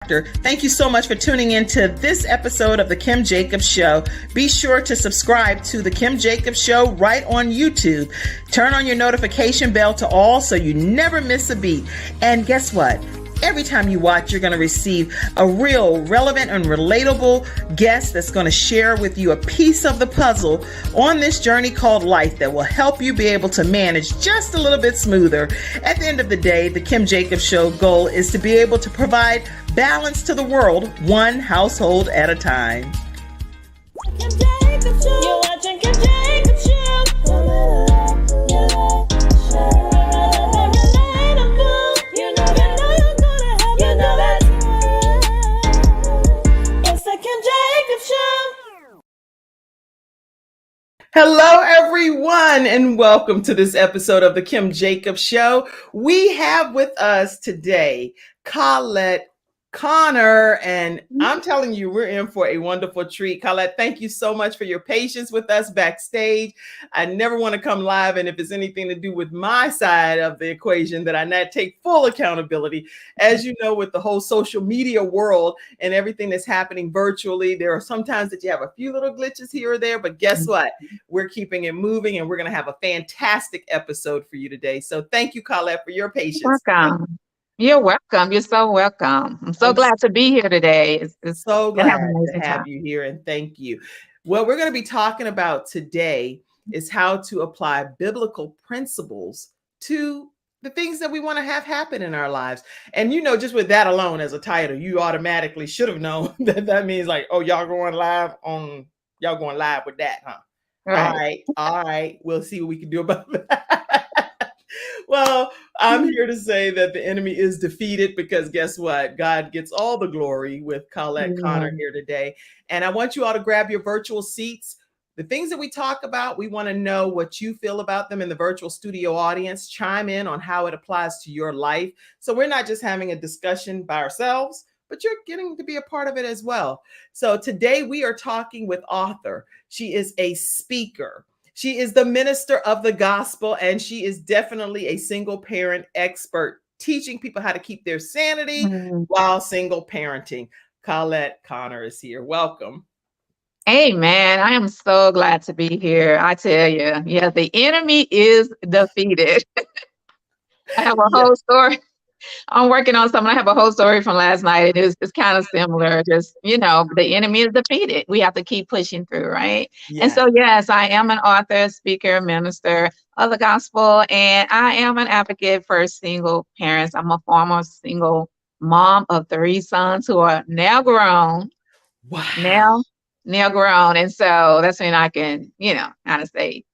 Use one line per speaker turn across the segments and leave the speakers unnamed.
Thank you so much for tuning in to this episode of The Kim Jacobs Show. Be sure to subscribe to The Kim Jacobs Show right on YouTube. Turn on your notification bell to all so you never miss a beat. And guess what? Every time you watch, you're going to receive a real relevant and relatable guest that's going to share with you a piece of the puzzle on this journey called life that will help you be able to manage just a little bit smoother. At the end of the day, the Kim Jacobs Show goal is to be able to provide balance to the world, one household at a time.
Kim Jacobs Show. You're watching Kim Jacobs Show.
Hello, everyone, and welcome to this episode of the Kim Jacobs Show. We have with us today Colette Connor, and I'm telling you, we're in for a wonderful treat. Colette, thank you so much for your patience with us backstage. I never want to come live, and if it's anything to do with my side of the equation, that I not take full accountability. As you know, with the whole social media world and everything that's happening virtually, there are sometimes that you have a few little glitches here or there, but guess what? We're keeping it moving, and we're going to have a fantastic episode for you today. So thank you, Colette, for your patience.
Welcome. You're welcome. You're so welcome. I'm so glad to be here today. It's
so glad to have
time.
you here, and thank you. What we're going to be talking about today is how to apply biblical principles to the things that we want to have happen in our lives. And you know, just with that alone as a title, you automatically should have known that that means like, oh, y'all going live with that, huh?
Right.
All right. We'll see what we can do about that. Well, I'm here to say that the enemy is defeated because guess what? God gets all the glory with Colette Connor here today. And I want you all to grab your virtual seats. The things that we talk about, we want to know what you feel about them in the virtual studio audience. Chime in on how it applies to your life. So we're not just having a discussion by ourselves, but you're getting to be a part of it as well. So today we are talking with author. She is a speaker. She is the minister of the gospel, and she is definitely a single parent expert, teaching people how to keep their sanity while single parenting. Colette Connor is here. Welcome.
Amen. I am so glad to be here. I tell you, yeah, the enemy is defeated. I have a whole story. I'm working on something. I have a whole story from last night. It's kind of similar. Just, you know, the enemy is defeated. We have to keep pushing through, right? Yeah. And so, yes, I am an author, speaker, minister of the gospel, and I am an advocate for single parents. I'm a former single mom of 3 sons who are now grown.
Wow.
Now grown. And so that's when I can, you know, kind of say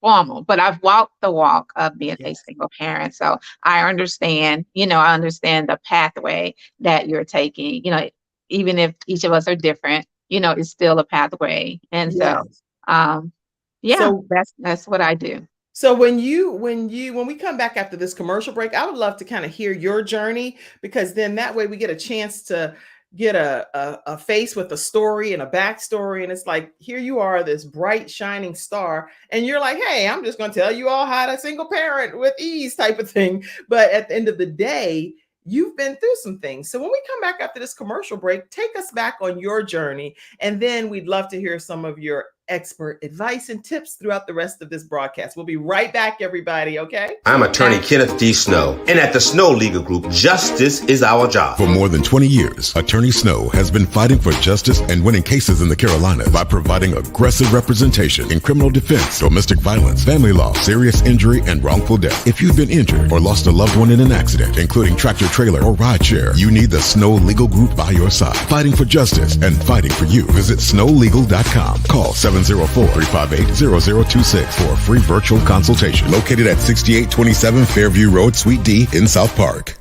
formal, but I've walked the walk of being a single parent. So I understand the pathway that you're taking, you know, even if each of us are different, you know, it's still a pathway. And so, that's what I do.
So when we come back after this commercial break, I would love to kind of hear your journey, because then that way we get a chance to get a face with a story and a backstory. And it's like, here you are, this bright, shining star. And you're like, hey, I'm just going to tell you all how to single parent with ease type of thing. But at the end of the day, you've been through some things. So when we come back after this commercial break, take us back on your journey. And then we'd love to hear some of your expert advice and tips throughout the rest of this broadcast. We'll be right back, everybody, okay?
I'm attorney Kenneth D. Snow, and at the Snow Legal Group, justice is our job.
For more than 20 years, Attorney Snow has been fighting for justice and winning cases in the Carolinas by providing aggressive representation in criminal defense, domestic violence, family law, serious injury, and wrongful death. If you've been injured or lost a loved one in an accident, including tractor trailer or rideshare, you need the Snow Legal Group by your side, fighting for justice and fighting for you. Visit snowlegal.com. Call 704-358-0026 for a free virtual consultation. Located at 6827 Fairview Road, Suite D in South Park.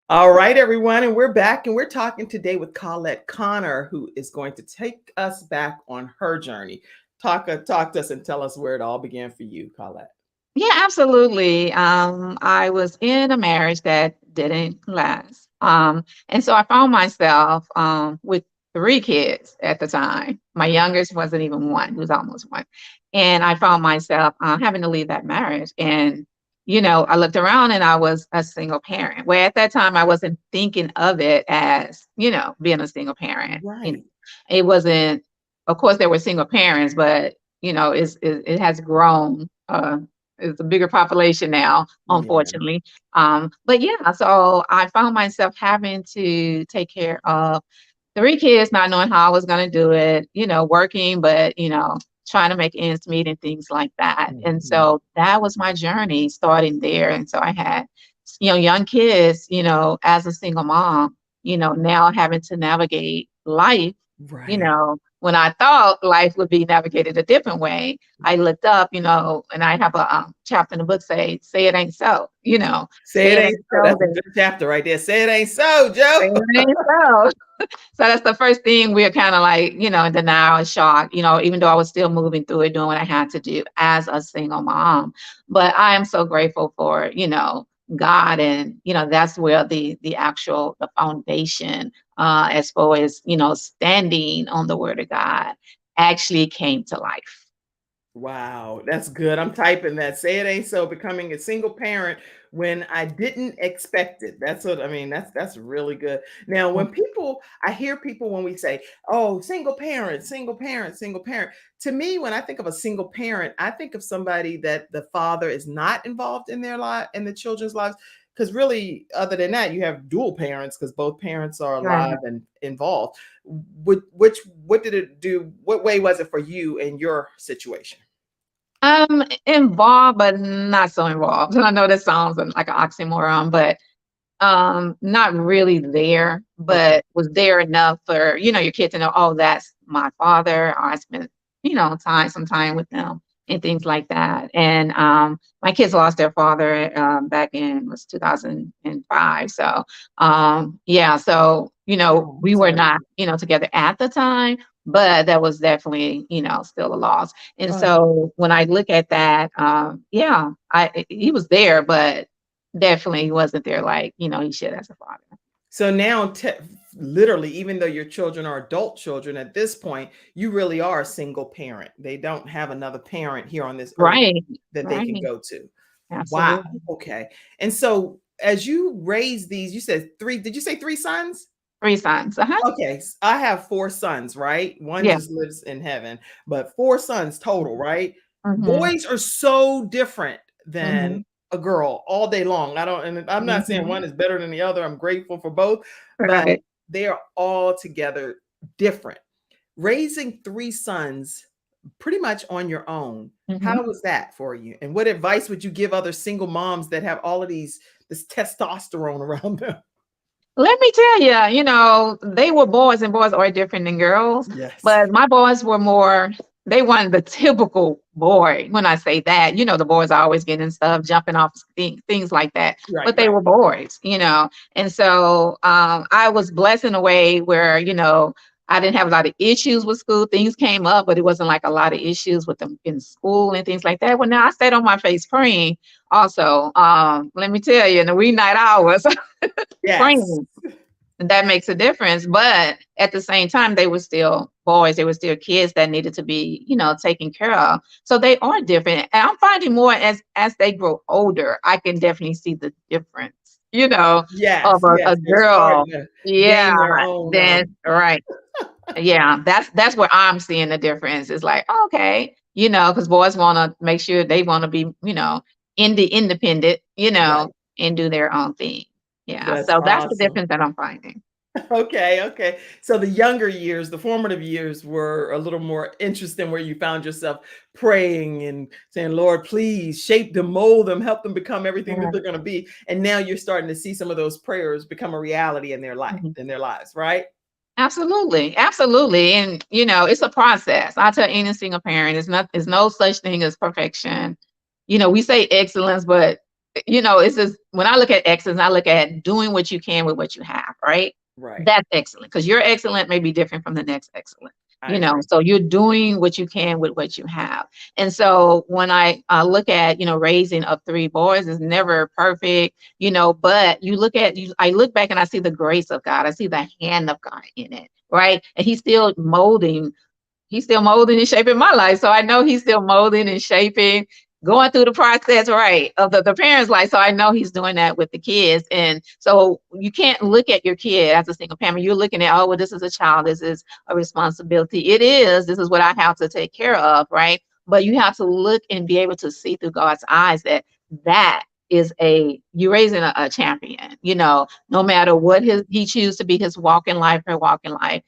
All right, everyone, and we're back, and we're talking today with Colette Connor, who is going to take us back on her journey. Talk to us and tell us where it all began for you, Colette.
Yeah, absolutely. I was in a marriage that didn't last. And so I found myself with 3 kids at the time. My youngest wasn't even 1, he was almost 1. And I found myself having to leave that marriage. And I looked around and I was a single parent. Where at that time I wasn't thinking of it as, being a single parent.
Right.
It wasn't, of course there were single parents, but it has grown. It's a bigger population now,
Yeah.
unfortunately. But yeah, so I found myself having to take care of 3 kids, not knowing how I was going to do it, working, but, trying to make ends meet and things like that. And
Mhm.
so that was my journey starting there. And so I had, young kids, as a single mom, now having to navigate life,
Right.
when I thought life would be navigated a different way, I looked up, and I have a chapter in the book say it ain't so,
Say
say
it
it
ain't
ain't
so.
so,
That's a good chapter right there. Say it ain't so,
say
Joe.
it ain't so. So that's the first thing we're kind of like, in denial and shock, even though I was still moving through it, doing what I had to do as a single mom. But I am so grateful for, God. And, that's where the foundation, as far as, standing on the word of God actually came to life.
Wow, that's good. I'm typing that. Say it ain't so. Becoming a single parent when I didn't expect it. That's what I mean. That's really good. Now, when I hear people when we say, "Oh, single parent, single parent, single parent." To me, when I think of a single parent, I think of somebody that the father is not involved in their life, in the children's lives. Because really, other than that, you have dual parents because both parents are
Right.
alive and involved. What did it do? What way was it for you in your situation?
Involved, but not so involved. And I know that sounds like an oxymoron, but not really there,
Okay.
but was there enough for, your kid to know, oh, that's my father, or I spent, some time with them and things like that. And my kids lost their father back in was 2005. So yeah, so
Oh, I'm
we were
sorry.
not, together at the time, but that was definitely, still a loss. And
Oh,
so when I look at that, yeah, he was there, but definitely he wasn't there like, he should as a father.
so now, literally, even though your children are adult children at this point, you really are a single parent. They don't have another parent here on this earth
Right,
that they can
right.
go to. Wow.
Absolutely.
Okay. And so, as you raise these, you said three. Did you say three sons?
3 sons. Uh-huh.
Okay, I have four sons, right? One
Yeah.
just lives in heaven, but four sons total, right?
Mhm.
Boys are so different than
Mhm.
a girl all day long. I don't, and I'm not saying
Mhm.
one is better than the other. I'm grateful for both, but
Right.
they are all together different. Raising three sons pretty much on your own.
Mhm.
How was that for you? And what advice would you give other single moms that have all of this testosterone around them?
Let me tell you, they were boys and boys are different than girls,
Yes.
but my boys were more, they weren't the typical boy. When I say that, the boys are always getting stuff, jumping off things like that,
Right,
but they
right.
were boys, And so I was blessed in a way where, I didn't have a lot of issues with school. Things came up, but it wasn't like a lot of issues with them in school and things like that. Well, now I stayed on my face praying also. Let me tell you, in the wee night hours,
Yes.
praying. And that makes a difference. But at the same time, they were still boys. They were still kids that needed to be, taken care of. So they are different. And I'm finding more as they grow older, I can definitely see the difference, of
Yes,
a
yes, they're starting
girl.
to
Yeah.
gain their own,
Then right. Yeah. That's where I'm seeing the difference. It's like, okay, because boys want to make sure they want to be, independent,
right.
and do their own thing. Yeah.
That's
So that's the
awesome.
difference that I'm finding.
Okay, okay. So the younger years, the formative years were a little more interesting where you found yourself praying and saying, Lord, please shape them, mold them, help them become everything that
Right.
they're going to be. And now you're starting to see some of those prayers become a reality in their life,
Mhm.
in their lives, right?
Absolutely. Absolutely. And it's a process. I tell any single parent, it's no such thing as perfection. We say excellence, but it's just when I look at excellence, I look at doing what you can with what you have, right?
Right.
That's excellent because your excellent may be different from the next excellent.
I agree.
So you're doing what you can with what you have. And so when I look at, raising of 3 boys is never perfect, but I look back and I see the grace of God. I see the hand of God in it, right? And he's still molding and shaping my life. So I know he's still molding and shaping, going through the process, right, of the parents' life. So I know he's doing that with the kids. And so you can't look at your kid as a single parent. You're looking at, oh, well, this is a child. This is a responsibility. It is. This is what I have to take care of, right? But you have to look and be able to see through God's eyes that that is you're raising a champion, no matter what he chooses to be his walk in life, her walk in life,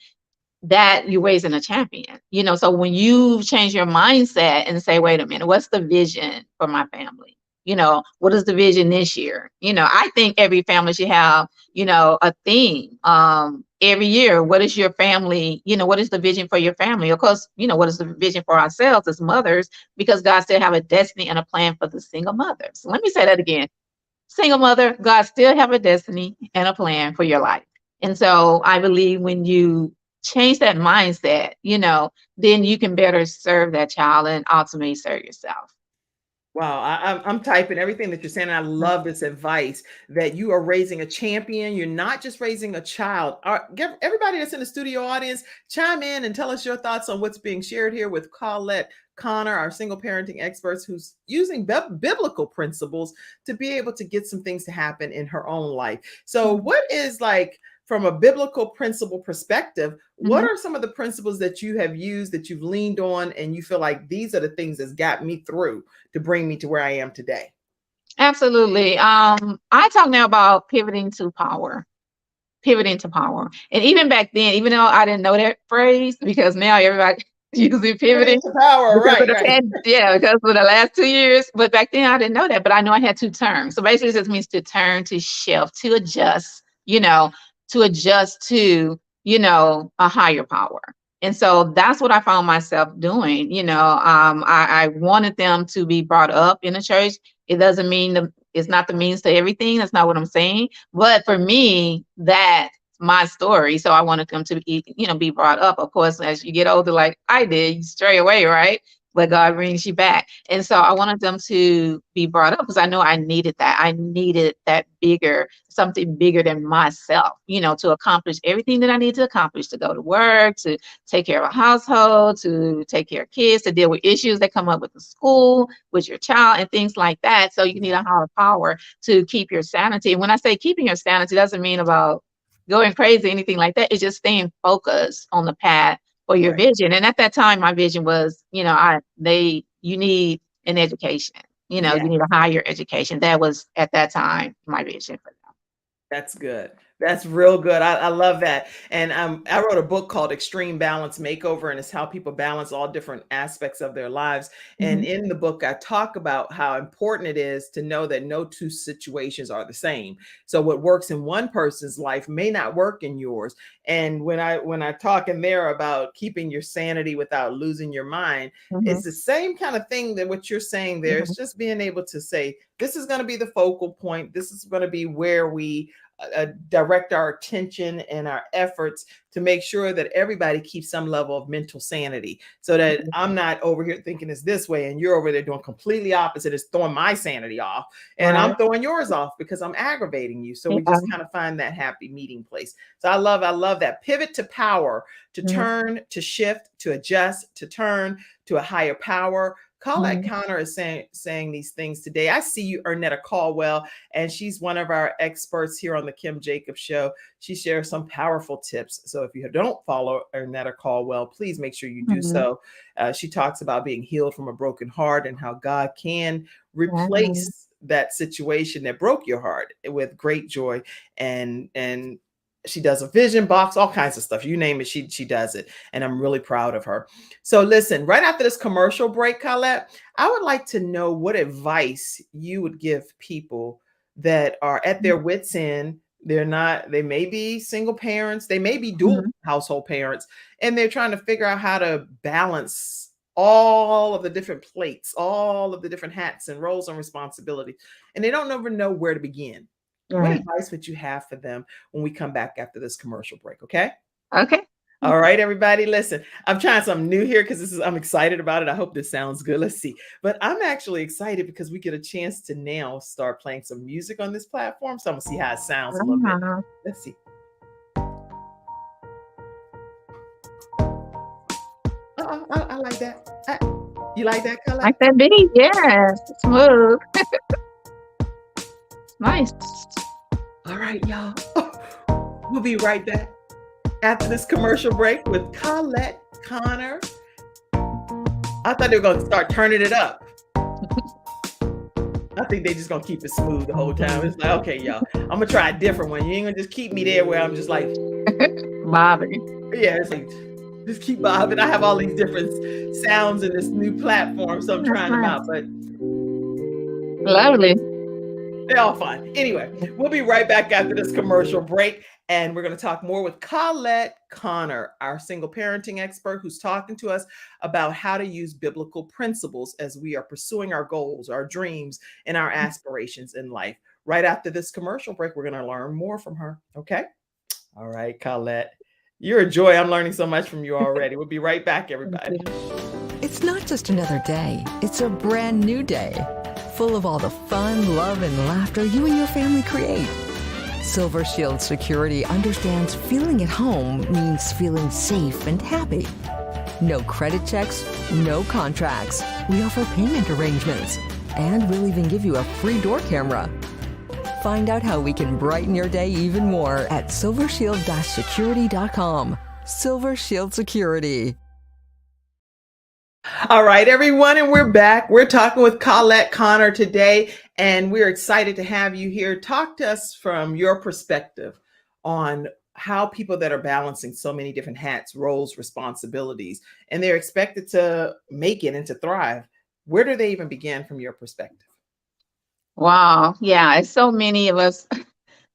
that you're raising a champion, so when you change your mindset and say, wait a minute, what's the vision for my family? What is the vision this year? I think every family should have, a theme, every year. What is your family? What is the vision for your family? Of course, what is the vision for ourselves as mothers, because God still have a destiny and a plan for the single mothers. Let me say that again. Single mother, God still have a destiny and a plan for your life. And so I believe when you change that mindset, then you can better serve that child and ultimately serve yourself.
Wow, I'm typing everything that you're saying. And I love this advice that you are raising a champion. You're not just raising a child. Everybody that's in the studio audience, chime in and tell us your thoughts on what's being shared here with Colette Connor, our single parenting experts, who's using biblical principles to be able to get some things to happen in her own life. So what is, like, from a biblical principle perspective, what are some of the principles that you have used, that you've leaned on, and you feel like these are the things that's got me through to bring me to where I am today?
Absolutely. I talk now about pivoting to power. And even back then, even though I didn't know that phrase, because now everybody using pivoting
to power, right?
Because for the last 2 years. But back then I didn't know that, but I know I had two terms. So basically it just means to turn, to shift, to adjust, to a higher power. And so that's what I found myself doing. I wanted them to be brought up in the church. It doesn't mean it's not the means to everything. That's not what I'm saying. But for me, that's my story. So I wanted them to be brought up. Of course, as you get older, like I did, you stray away, right? But God brings you back. And so I wanted them to be brought up because I know I needed that. I needed that something bigger than myself, to accomplish everything that I need to accomplish, to go to work, to take care of a household, to take care of kids, to deal with issues that come up with the school, with your child, and things like that. So you need a higher power to keep your sanity. And when I say keeping your sanity, doesn't mean about going crazy, anything like that. It's just staying focused on the path for your vision. And at that time, my vision was, you need an education, you need a higher education. That was at that time my vision for them.
That's good. That's real good. I love that. And I wrote a book called Extreme Balance Makeover, and it's how people balance all different aspects of their lives. And in the book, I talk about how important it is to know that no two situations are the same. So what works in one person's life may not work in yours. And when I talk in there about keeping your sanity without losing your mind, it's the same kind of thing that what you're saying there. It's just being able to say, this is going to be the focal point. This is going to be where we direct our attention and our efforts to make sure that everybody keeps some level of mental sanity, so that I'm not over here thinking it's this way and you're over there doing completely opposite. It's throwing my sanity off, and I'm throwing yours off because I'm aggravating you. So we just kind of find that happy meeting place. So I love that pivot to power, to turn, to shift, to adjust, to turn to a higher power. Colette Connor is saying these things today. I see you, Ernetta Caldwell, and she's one of our experts here on the Kim Jacobs Show. She shares some powerful tips. So if you don't follow Ernetta Caldwell, please make sure you do so. She talks about being healed from a broken heart and how God can replace that situation that broke your heart with great joy. And she does a vision box, all kinds of stuff. You name it, she does it. And I'm really proud of her. So listen, right after this commercial break, Colette, I would like to know what advice you would give people that are at their wits' end. They may be single parents, they may be dual household parents, and they're trying to figure out how to balance all of the different plates, all of the different hats and roles and responsibilities, and they don't ever know where to begin. What advice would you have for them when we come back after this commercial break? Okay. All right, everybody, listen, I'm trying something new here because I'm excited about it. I hope this sounds good. Let's see. But I'm actually excited because we get a chance to now start playing some music on this platform. So I'm gonna see how it sounds a little bit. Let's see. I like that. You like that, Colette?
Like that beat, yes. Smooth. Nice.
All right, y'all. We'll be right back after this commercial break with Colette Connor. I thought they were going to start turning it up. I think they just going to keep it smooth the whole time. It's like, okay, y'all, I'm going to try a different one. You ain't going to just keep me there where I'm just like...
Bobbing.
Yeah, it's like, just keep bobbing. I have all these different sounds in this new platform, so I'm trying them out, but...
Lovely.
They're all fun. Anyway, we'll be right back after this commercial break, and we're going to talk more with Colette Connor, our single parenting expert, who's talking to us about how to use biblical principles as we are pursuing our goals, our dreams, and our aspirations in life. Right after this commercial break, we're going to learn more from her. Okay? All right, Colette. You're a joy. I'm learning so much from you already. We'll be right back, everybody.
It's not just another day. It's a brand new day, full of all the fun, love, and laughter you and your family create. Silver Shield Security understands feeling at home means feeling safe and happy. No credit checks, no contracts. We offer payment arrangements, and we'll even give you a free door camera. Find out how we can brighten your day even more at silvershield-security.com. Silver Shield Security.
All right, everyone, and we're back. We're talking with Colette Connor today, and we're excited to have you here. Talk to us from your perspective on how people that are balancing so many different hats, roles, responsibilities, and they're expected to make it and to thrive. Where do they even begin from your perspective?
Wow. Yeah, it's so many of us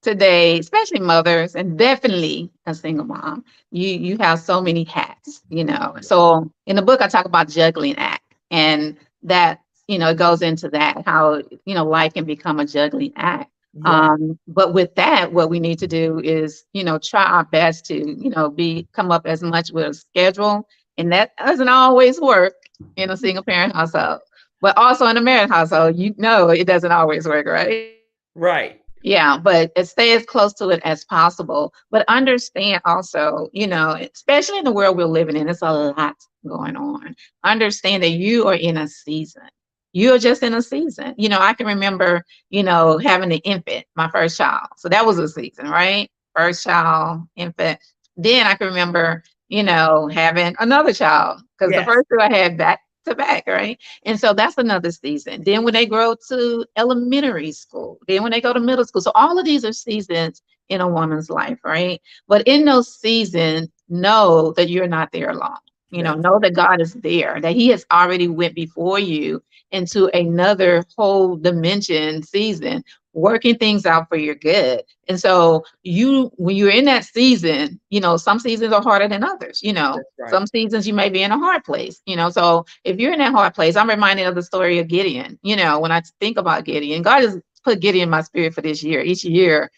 today, especially mothers, and definitely a single mom. You have so many hats, you know. So in the book, I talk about juggling act, and that, you know, it goes into that, how, you know, life can become a juggling act.
Yeah.
But with that, what we need to do is, you know, try our best to, you know, come up as much with a schedule. And that doesn't always work in a single parent household, but also in a married household, you know, it doesn't always work, right?
Right.
Yeah, but stay as close to it as possible. But understand also, you know, especially in the world we're living in, it's a lot going on. Understand that you are in a season. You're just in a season. You know, I can remember, you know, having an infant, my first child. So that was a season, right? First child, infant. Then I can remember, you know, having another child, because the
Yes.
first two I had back to back, right? And so that's another season. Then when they grow to elementary school, then when they go to middle school. So all of these are seasons in a woman's life, right? But in those seasons, know that you're not there alone. You know that God is there, that He has already went before you into another whole dimension season, working things out for your good. And so when you're in that season, you know, some seasons are harder than others, you know.
That's right.
Some seasons you may be in a hard place, you know. So if you're in that hard place, I'm reminded of the story of Gideon. You know, when I think about Gideon, God has put Gideon in my spirit for this year. Each year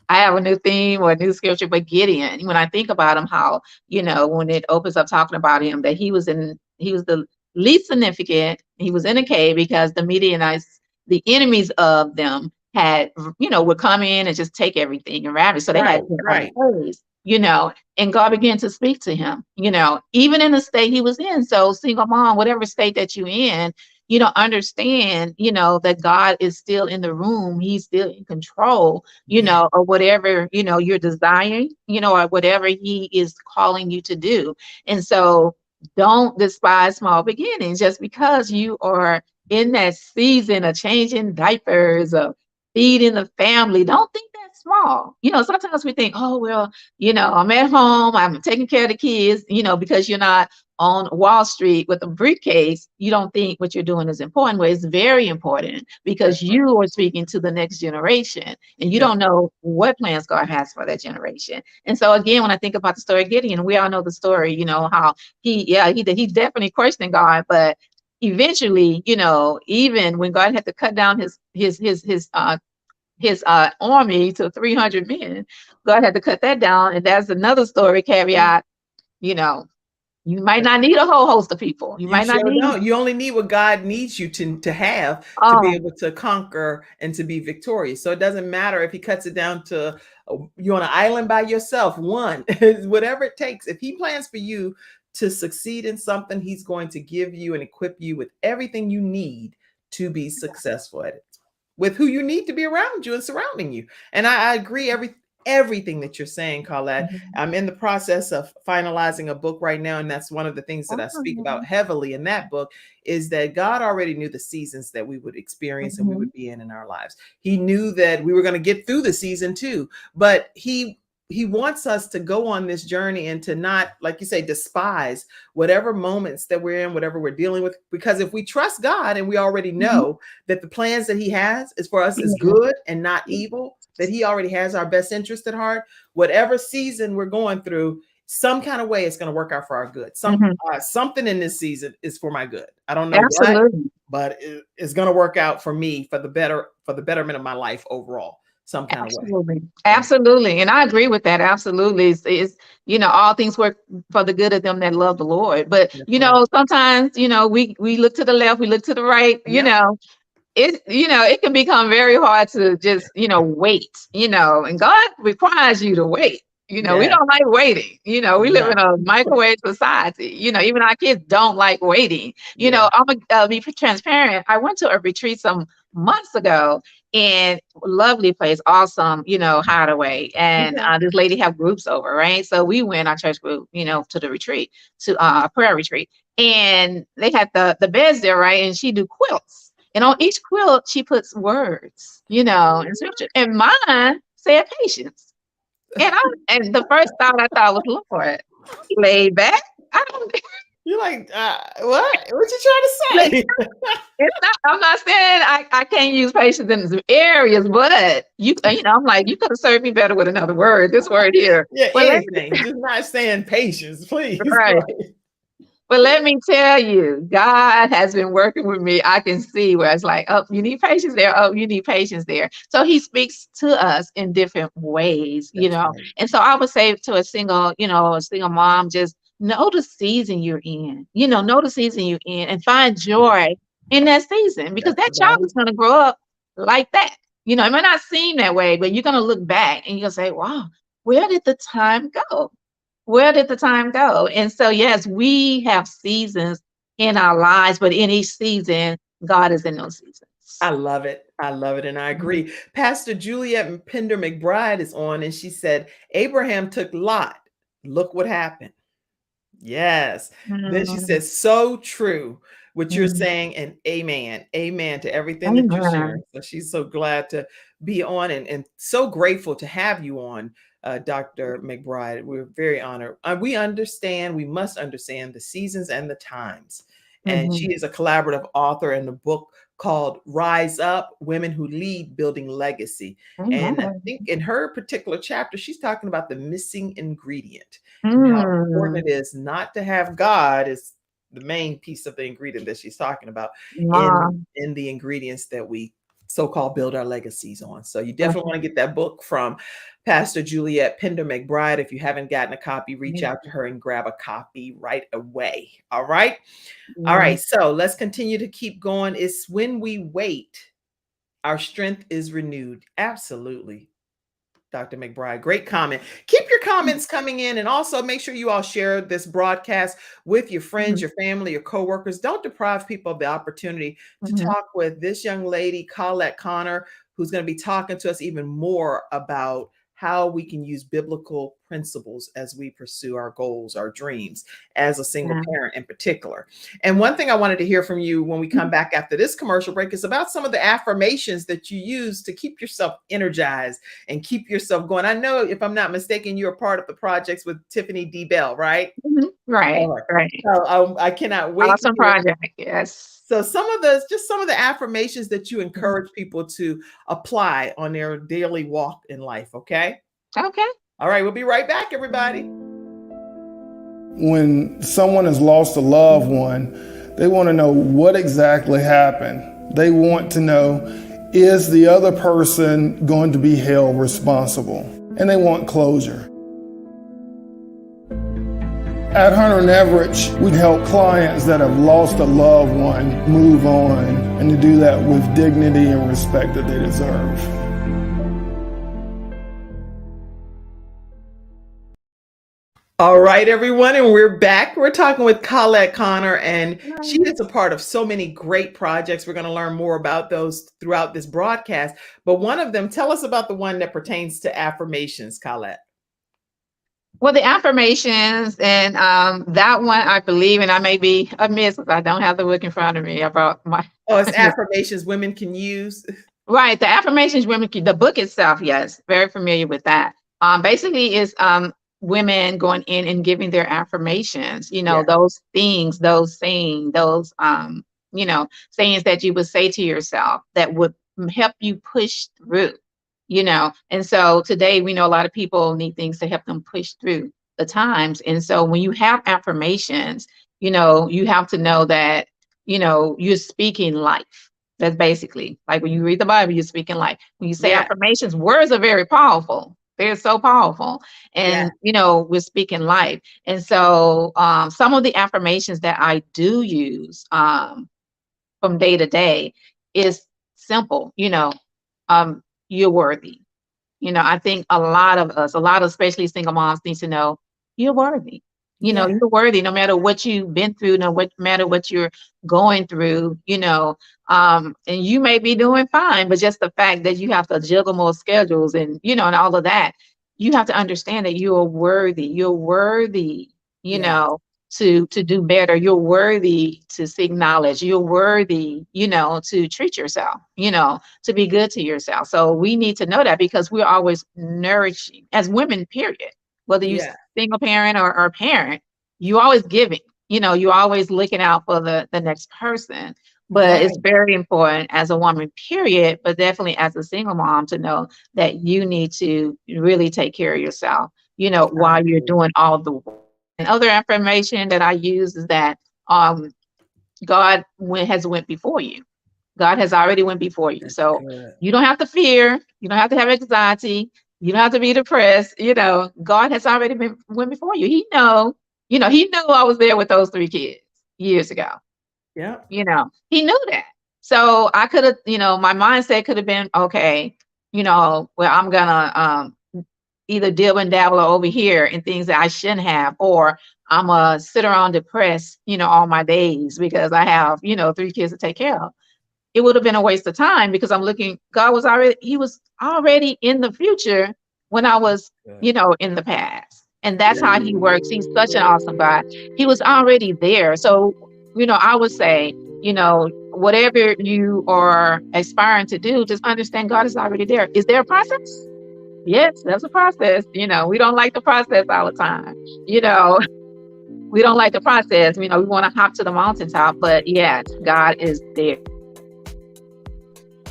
I have a new theme or a new scripture, but Gideon, when I think about him, how, you know, when it opens up talking about him, that he was the least significant. He was in a cave because the Midianites, the enemies of them, had, you know, would come in and just take everything and ravage. So they had caves, you know, and God began to speak to him, you know, even in the state he was in. So single mom, whatever state that you're in, you know, understand, you know, that God is still in the room. He's still in control, you know, or whatever, you know, you're desiring, you know, or whatever He is calling you to do. And so don't despise small beginnings just because you are in that season of changing diapers, of feeding the family. Don't think that's small. You know, sometimes we think, oh, well, you know, I'm at home, I'm taking care of the kids, you know, because you're not on Wall Street with a briefcase, you don't think what you're doing is important. Well, it's very important, because you are speaking to the next generation, and you don't know what plans God has for that generation. And so again, when I think about the story of Gideon, we all know the story, you know, how he definitely questioned God, but eventually, you know, even when God had to cut down his army to 300 men, God had to cut that down. And that's another story caveat, you know. You might not need a whole host of people. You might not need.
You only need what God needs you to have to be able to conquer and to be victorious. So it doesn't matter if He cuts it down to you're on an island by yourself, one, whatever it takes. If He plans for you to succeed in something, he's going to give you and equip you with everything you need to be successful at it, with who you need to be around you and surrounding you. And I agree everything that you're saying, Colette. I'm in the process of finalizing a book right now, and that's one of the things that I speak about heavily in that book, is that God already knew the seasons that we would experience and we would be in our lives. He knew that we were going to get through the season too, but he wants us to go on this journey and to not, like you say, despise whatever moments that we're in, whatever we're dealing with, because if we trust God and we already know that the plans that he has is for us is good and not evil, that he already has our best interest at heart, whatever season we're going through, some kind of way it's going to work out for our good. Something in this season is for my good. I don't know what, but it's going to work out for me for the betterment of my life overall. Some kind of way.
Absolutely. And I agree with that. Absolutely. It's all things work for the good of them that love the Lord. But, sometimes, we look to the left, we look to the right, it can become very hard to just, wait, and God requires you to wait. We don't like waiting. We live in a microwave society. Even our kids don't like waiting. I'm gonna be transparent. I went to a retreat some months ago, and lovely place, awesome, hideaway. And this lady have groups over, right? So we went, our church group, to the retreat, to a prayer retreat, and they had the beds there, right? And she do quilts, and on each quilt she puts words, in scripture, and mine said patience. And the first thought I thought was, Lord, laid back. I don't.
You're like, what? What you trying to say?
I'm not saying I can't use patience in some areas, but I'm like, you could have served me better with another word. This word here.
Yeah, anything. Just not saying patience, please.
Right. But let me tell you, God has been working with me. I can see where it's like, oh, you need patience there. Oh, you need patience there. So he speaks to us in different ways, Right. And so I would say to a single mom, just know the season you're in, know the season you're in and find joy in that season, because that child is going to grow up like that. It might not seem that way, but you're going to look back and you're going to say, wow, where did the time go? Where did the time go? And so, yes, we have seasons in our lives, but in each season, God is in those seasons.
I love it. And I agree. Pastor Juliet Pender McBride is on, and she said, Abraham took Lot. Look what happened. Yes. Then she says, so true what you're saying, and amen. Amen to everything that you're sharing. So she's so glad to be on and so grateful to have you on, Dr. McBride. We're very honored. We must understand the seasons and the times. And she is a collaborative author in a book called Rise Up, Women Who Lead, Building Legacy. And I think in her particular chapter, she's talking about the missing ingredient. And how important it is not to have God is the main piece of the ingredient that she's talking about in the ingredients that we so-called build our legacies on. So you definitely want to get that book from Pastor Juliet Pender McBride. If you haven't gotten a copy, reach out to her and grab a copy right away. All right. All right. So let's continue to keep going. It's when we wait, our strength is renewed. Absolutely. Dr. McBride, great comment. Keep your comments coming in, and also make sure you all share this broadcast with your friends, your family, your coworkers. Don't deprive people of the opportunity to talk with this young lady, Colette Connor, who's going to be talking to us even more about how we can use biblical principles as we pursue our goals, our dreams, as a single parent in particular. And one thing I wanted to hear from you when we come back after this commercial break is about some of the affirmations that you use to keep yourself energized and keep yourself going. I know, if I'm not mistaken, you're a part of the projects with Tiffany D. Bell, right?
Right.
So I cannot wait.
Awesome project. Yes.
So some of the affirmations that you encourage people to apply on their daily walk in life. Okay.
Okay.
All right. We'll be right back, everybody.
When someone has lost a loved one, they want to know what exactly happened. They want to know, is the other person going to be held responsible? And they want closure. At Hunter and Everett, we help clients that have lost a loved one move on, and to do that with dignity and respect that they deserve.
All right, everyone, and we're back. We're talking with Colette Connor, and she is a part of so many great projects. We're going to learn more about those throughout this broadcast. But one of them, tell us about the one that pertains to affirmations, Colette.
Well, the affirmations and that one, I believe, and I may be amiss because I don't have the book in front of me. I brought my
Oh, it's affirmations women can use.
right. The affirmations women, the book itself, yes, very familiar with that. Basically, is women going in and giving their affirmations. You know,
Yeah.
those things, those saying, those you know, sayings that you would say to yourself that would help you push through. You know, and so today we know a lot of people need things to help them push through the times. And so when you have affirmations, you know, you have to know that, you know, you're speaking life. That's basically like when you read the Bible, you're speaking life. When you say
Yeah.
affirmations, words are very powerful. They're so powerful. And,
Yeah.
you know, we're speaking life. And so some of the affirmations that I do use from day to day is simple, you know, you're worthy. You know, I think a lot of us, a lot of especially single moms need to know you're worthy. You know,
Yeah.
you're worthy no matter what you've been through, no matter what you're going through, you know, and you may be doing fine, but just the fact that you have to juggle more schedules and, you know, and all of that, you have to understand that you're worthy. You're worthy, you
Yeah.
know, to do better. You're worthy to seek knowledge. You're worthy, you know, to treat yourself, you know, to be good to yourself. So we need to know that because we're always nourishing as women, period. Whether you
Yeah.
single parent or parent, you always giving, you know, you're always looking out for the next person. But it's
Right.
very important as a woman, period, but definitely as a single mom to know that you need to really take care of yourself, you know,
I
while you're
agree.
doing all the work. And other affirmation that I use is that God has went before you. God has already went before you.
That's
So
good.
you don't have to fear. You don't have to have anxiety. You don't have to be depressed. You know, God has already went before you. You know, he knew I was there with those 3 kids years ago.
Yeah.
You know, he knew that. So I could have, you know, my mindset could have been, okay, you know, well, I'm gonna either dib and dabble over here in things that I shouldn't have, or I'm a sit around depressed, you know, all my days because I have, you know, 3 kids to take care of. It would have been a waste of time because he was already in the future when I was,
Good.
you know, in the past. And that's how he works. He's such an awesome God. He was already there. So, you know, I would say, you know, whatever you are aspiring to do, just understand God is already there. Is there a process? Yes, there's a process. You know, we don't like the process all the time. You know, we don't like the process. You know, we want to hop to the mountaintop, but yes, God is there.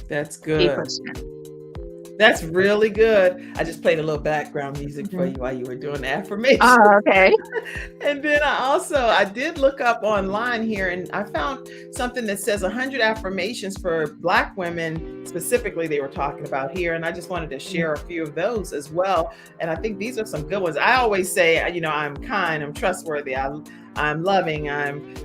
That's
Keep
good.
pushing.
That's really good. I just played a little background music for you while you were doing the affirmation.
Oh, okay.
And then I did look up online here and I found something that says 100 affirmations for Black women, specifically they were talking about here. And I just wanted to share a few of those as well. And I think these are some good ones. I always say, you know, I'm kind, I'm trustworthy, I'm loving, I'm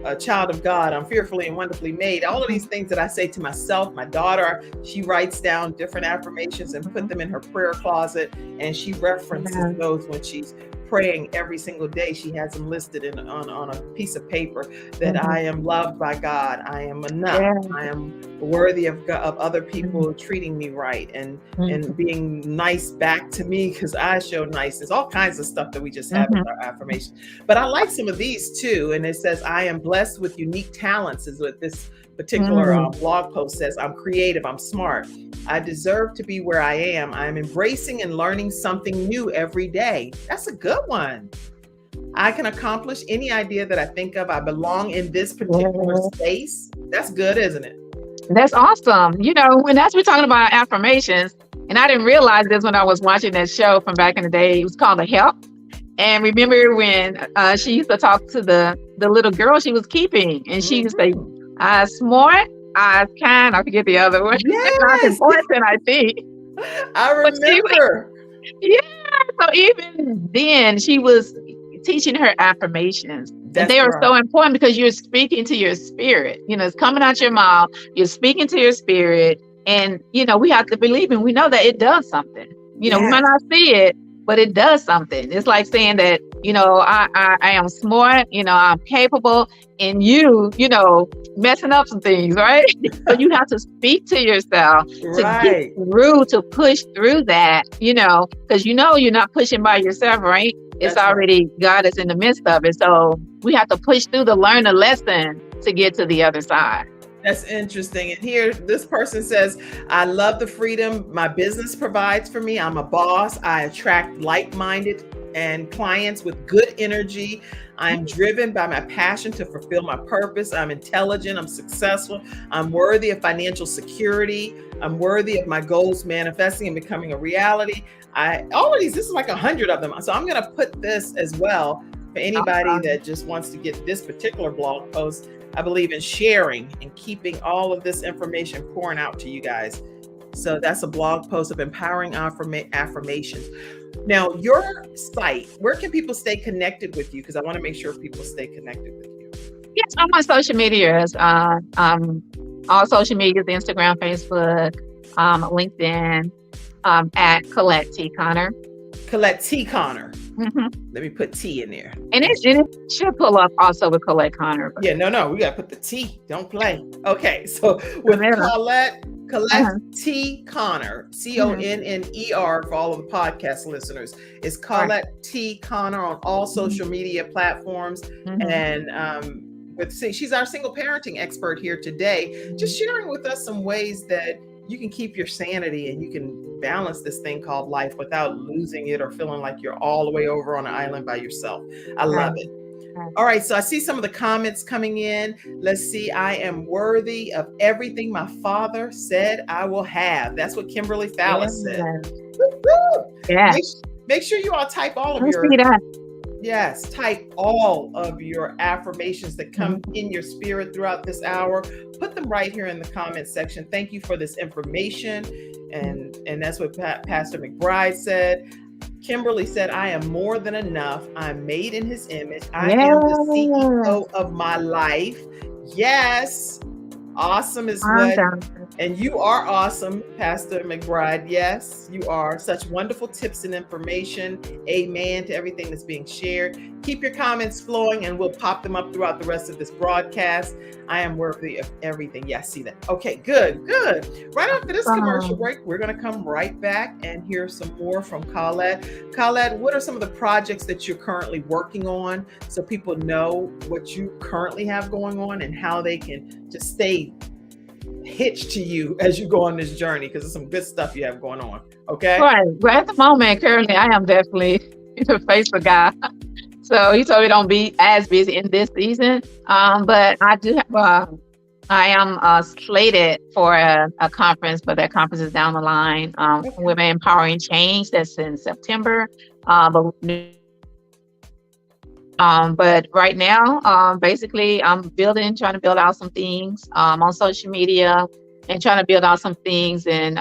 a child of God, I'm fearfully and wonderfully made. All of these things that I say to myself. My daughter, she writes down different affirmations and put them in her prayer closet, and she references those when she's praying every single day. She has them listed on a piece of paper that I am loved by God, I am enough, I am worthy of other people treating me right and being nice back to me because I show niceness. All kinds of stuff that we just have in our affirmation. But I like some of these too, and it says I am blessed with unique talents is what this particular blog post says. I'm creative, I'm smart, I deserve to be where I am, I'm embracing and learning something new every day. That's a good one. I can accomplish any idea that I think of, I belong in this particular space. That's good, isn't it?
That's awesome. You know, when we're talking about affirmations, and I didn't realize this when I was watching that show from back in the day. It was called The Help. And remember when she used to talk to the little girl she was keeping, and she used to say, I smart, I kind, I forget the other one. Not important, I think.
I remember.
So even then she was teaching her affirmations. And they are so important because you're speaking to your spirit. You know, it's coming out your mouth, you're speaking to your spirit. And, you know, we have to believe and we know that it does something. You know, we might not see it, but it does something. It's like saying that I am smart, I'm capable, and messing up some things, right? So you have to speak to yourself to get
Right.
through, to push through that, because you're not pushing by yourself, right? It's
That's right.
already, God is in the midst of it. So we have to push through to learn a lesson to get to the other side.
That's interesting. And here, this person says, I love the freedom my business provides for me. I'm a boss. I attract like-minded and clients with good energy. I'm driven by my passion to fulfill my purpose. I'm intelligent. I'm successful. I'm worthy of financial security. I'm worthy of my goals manifesting and becoming a reality. All of these, this is like 100 of them. So I'm going to put this as well for anybody that just wants to get this particular blog post. I believe in sharing and keeping all of this information pouring out to you guys. So that's a blog post of empowering affirmations. Now, your site, where can people stay connected with you? Because I want to make sure people stay connected with you.
Yes, I'm on social medias. All social medias, Instagram, Facebook, LinkedIn, at Colette T. Connor.
Colette T. Connor.
Mm-hmm.
Let me put T in there.
And it should pull up also with Colette Connor.
Yeah, no, we got to put the T. Don't play. Okay, so with Colette T. Connor, Conner for all of the podcast listeners, is Colette T. Connor on all social media platforms. And she's our single parenting expert here today, just sharing with us some ways that you can keep your sanity and you can balance this thing called life without losing it or feeling like you're all the way over on an island by yourself. I love it. All right, so I see some of the comments coming in. Let's see. I am worthy of everything my father said I will have. That's what Kimberly Fowler said.
Yeah.
Make sure you all type all of type all of your affirmations that come in your spirit throughout this hour. Put them right here in the comment section. Thank you for this information. And that's what Pastor McBride said. Kimberly said, I am more than enough. I'm made in his image. I am the CEO of my life. Yes. Awesome is what. And you are awesome, Pastor McBride. Yes, you are. Such wonderful tips and information. Amen to everything that's being shared. Keep your comments flowing and we'll pop them up throughout the rest of this broadcast. I am worthy of everything. Yeah, I see that. Okay, good. Right after this commercial break, we're going to come right back and hear some more from Colette. Colette, what are some of the projects that you're currently working on so people know what you currently have going on and how they can just stay hitched to you as you go on this journey, because there's some good stuff you have going on. Okay.
Right. At the moment, currently, I am definitely a Facebook guy. So he told me don't be as busy in this season. But I do have, I am slated for a conference, but that conference is down the line. Women Empowering Change. That's in September. But right now, basically, I'm trying to build out some things on social media and trying to build out some things and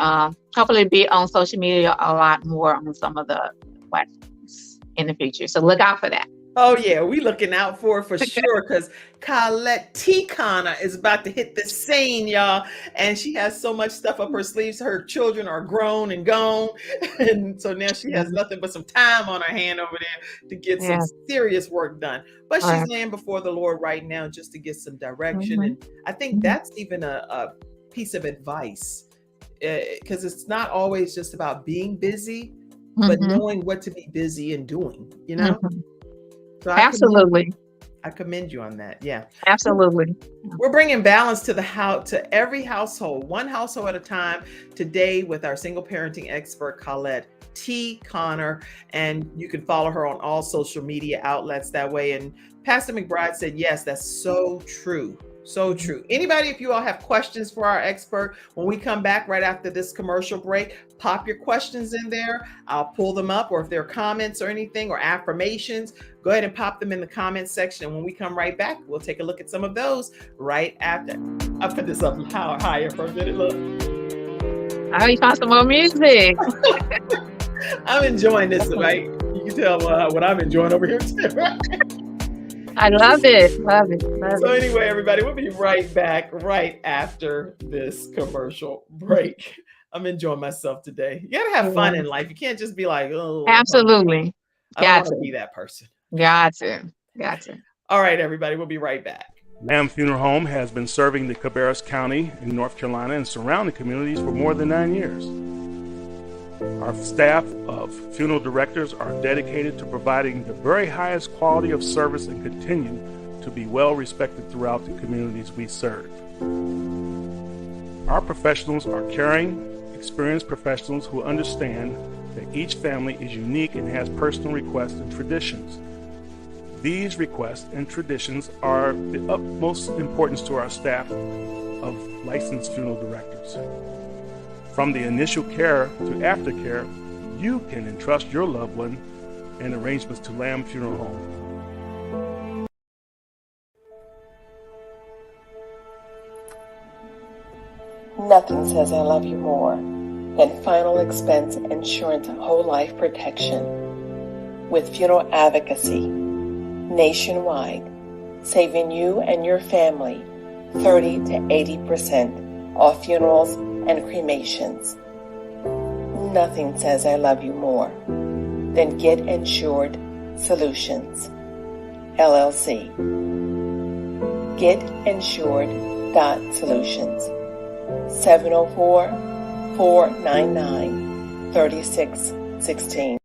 hopefully be on social media a lot more on some of the platforms in the future. So look out for that.
Oh, yeah, we looking out for it for sure, because Colette T. Connor is about to hit the scene, y'all. And she has so much stuff up her sleeves. Her children are grown and gone. And so now she has nothing but some time on her hand over there to get some serious work done. But she's laying before the Lord right now just to get some direction. And I think that's even a piece of advice, because it's not always just about being busy, but knowing what to be busy and doing, you know? So
Absolutely.
I commend you on that. Yeah,
absolutely.
We're bringing balance to to every household, one household at a time, today with our single parenting expert, Colette T. Connor. And you can follow her on all social media outlets that way. And Pastor McBride said, yes, that's so true. So true. Anybody, if you all have questions for our expert, when we come back right after this commercial break, pop your questions in there. I'll pull them up, or if there are comments or anything or affirmations, go ahead and pop them in the comments section. And when we come right back, we'll take a look at some of those right after. I'll put this up higher for a minute. Look.
Oh, you found some more music.
I'm enjoying this, right? You can tell what I'm enjoying over here too, right?
I love it. Love it.
So anyway, everybody, we'll be right back right after this commercial break. I'm enjoying myself today. You gotta have fun in life. You can't just be like, oh.
Absolutely.
I don't want to be that person.
Gotcha. Gotcha.
All right, everybody, we'll be right back.
Lamb Funeral Home has been serving the Cabarrus County in North Carolina and surrounding communities for more than 9 years. Our staff of funeral directors are dedicated to providing the very highest quality of service and continue to be well respected throughout the communities we serve. Our professionals are caring, experienced professionals who understand that each family is unique and has personal requests and traditions. These requests and traditions are the utmost importance to our staff of licensed funeral directors. From the initial care to aftercare, you can entrust your loved one and arrangements to Lamb Funeral Home.
Nothing says I love you more than final expense insurance whole life protection with funeral advocacy nationwide, saving you and your family 30 to 80% off funerals and cremations. Nothing says I love you more than Get Insured Solutions, LLC. GetInsured.Solutions, 704-499-3616.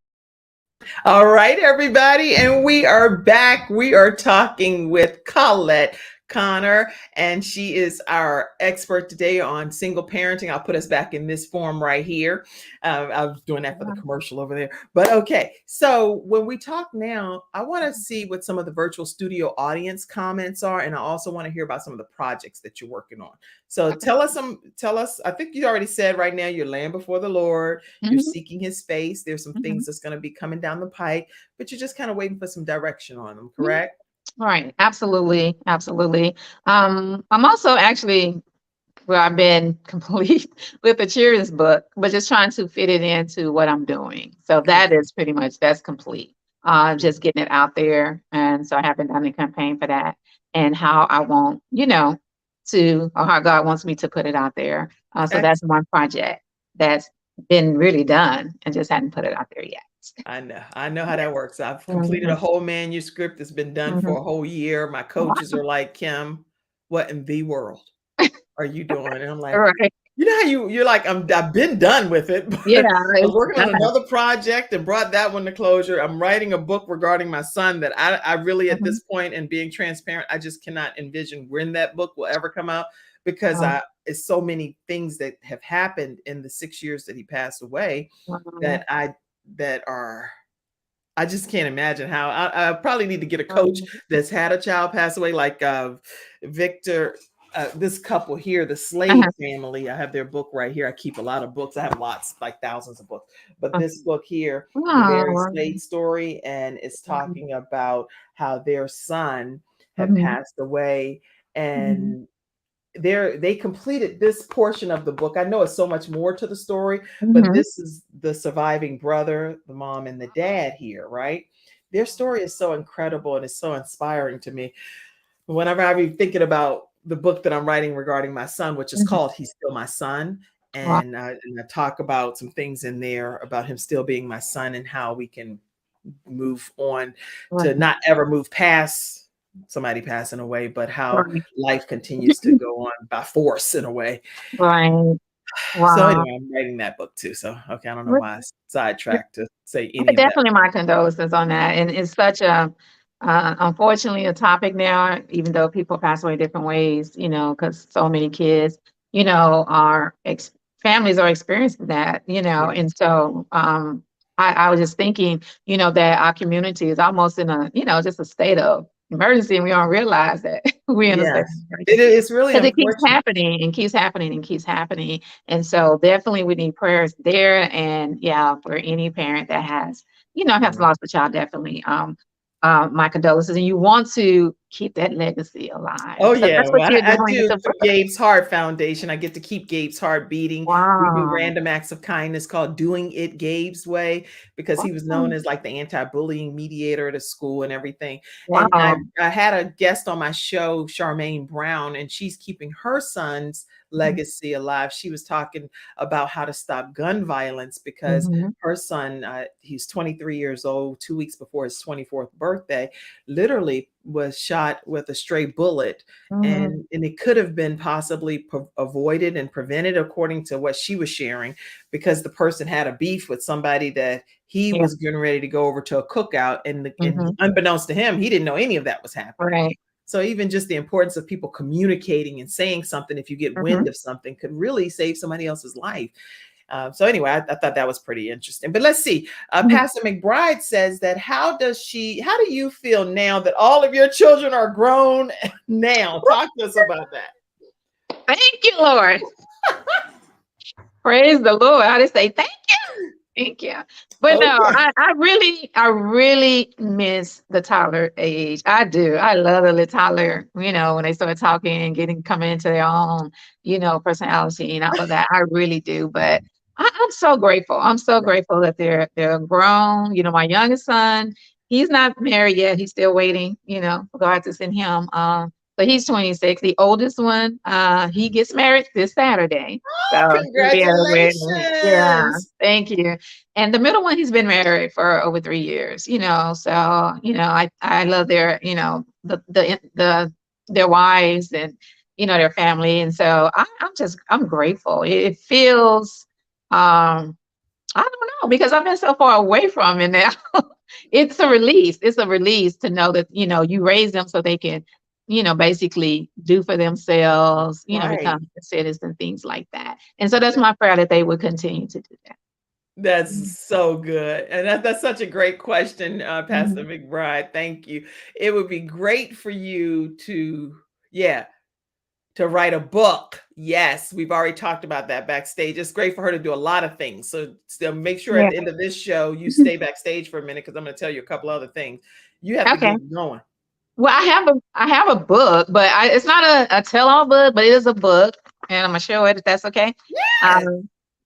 All right, everybody, and we are back. We are talking with Colette Connor, and she is our expert today on single parenting. I'll put us back in this form right here. I was doing that for the commercial over there. But okay, so when we talk now, I want to see what some of the virtual studio audience comments are, and I also want to hear about some of the projects that you're working on. So tell us, I think you already said right now you're laying before the Lord, you're seeking his face. There's some things that's going to be coming down the pike, but you're just kind of waiting for some direction on them, correct?
Right. Absolutely. Absolutely. I'm also actually, well, I've been complete with the children's book, but just trying to fit it into what I'm doing. So that is pretty much, that's complete. Just getting it out there. And so I haven't done a campaign for that and how I want, or how God wants me to put it out there. So that's one project that's been really done and just hadn't put it out there yet.
I know how that works. I've completed a whole manuscript. It's been done for a whole year. My coaches are like, Kim, what in the world are you doing? And I'm like,
Right.
you know how you're like, I've been done with it. But
Yeah.
I was working on another project and brought that one to closure. I'm writing a book regarding my son that I really, at this point, and being transparent, I just cannot envision when that book will ever come out, because it's so many things that have happened in the 6 years that he passed away that I just can't imagine how. I probably need to get a coach that's had a child pass away, like Victor, this couple here, the Slade family. I have their book right here. I keep a lot of books. I have lots, like thousands of books. But this book here, the Mary Slade story, and it's talking about how their son had passed away, and they completed this portion of the book. I know it's so much more to the story, but this is the surviving brother, the mom, and the dad here, right? Their story is so incredible and it's so inspiring to me. Whenever I'm thinking about the book that I'm writing regarding my son, which is called He's Still My Son, and I talk about some things in there about him still being my son and how we can move on to not ever move past somebody passing away, but how life continues to go on by force in a way.
Right. Wow.
So anyway, I'm writing that book too. So, okay, I don't know why I sidetracked to say any of that.
Definitely my condolences on that. And it's such a, unfortunately, a topic now, even though people pass away different ways, because so many kids, families are experiencing that, and so I was just thinking, that our community is almost in a, just a state of emergency, and we don't realize that we're in a state of emergency.
It's really
because it keeps happening and keeps happening and keeps happening. And so definitely we need prayers there. And for any parent that has, has lost a child, definitely my condolences. And you want to keep that legacy alive.
Oh
So
yeah,
that's what
well,
you're
I
doing with
do
the
through
book.
Gabe's Heart Foundation. I get to keep Gabe's heart beating. We do
Wow.
random acts of kindness called Doing It Gabe's Way because he was known
Wow.
as like the anti-bullying mediator at a school and everything. And
Wow.
I had a guest on my show, Charmaine Brown, and she's keeping her son's legacy alive. She was talking about how to stop gun violence because
Mm-hmm.
her son, he's 23 years old, 2 weeks before his 24th birthday, literally was shot with a stray bullet,
Mm-hmm.
and it could have been possibly avoided and prevented, according to what she was sharing, because the person had a beef with somebody that he
Yeah.
was getting ready to go over to a cookout, and
Mm-hmm.
unbeknownst to him, he didn't know any of that was happening.
Right.
So even just the importance of people communicating and saying something if you get
Mm-hmm.
wind of something could really save somebody else's life. So anyway, I thought that was pretty interesting. But let's see. Pastor McBride says that how do you feel now that all of your children are grown now? Talk to us about that.
Thank you, Lord. Praise the Lord. I just say thank you. Thank you. But no,
Okay.
I really miss the toddler age. I do. I love the little toddler, when they start talking and coming into their own, personality and all of that. I really do. But I'm so grateful. I'm so grateful that they're grown. My youngest son, he's not married yet. He's still waiting, for God to send him. So he's 26. The oldest one, he gets married this Saturday. So he'll be at a wedding. Yeah,
Congratulations.
thank you. And the middle one, he's been married for over 3 years, so, I love their, their wives and, their family. And so I'm grateful. It feels, I don't know, because I've been so far away from it now. It's a release. It's a release to know that, you raise them so they can, basically do for themselves,
Right.
become citizens and things like that. And so that's my prayer that they would continue to do that.
That's so good. And that's such a great question, Pastor
Mhm.
McBride. Thank you. It would be great for you to, yeah, to write a book. Yes, we've already talked about that backstage. It's great for her to do a lot of things. So still make sure at
Yeah.
the end of this show, you stay backstage for a minute because I'm going to tell you a couple other things. You have to
Okay.
get going.
Well, I have a book, but it's not a tell-all book, but it is a book, and I'm gonna show it if that's okay.
Yes.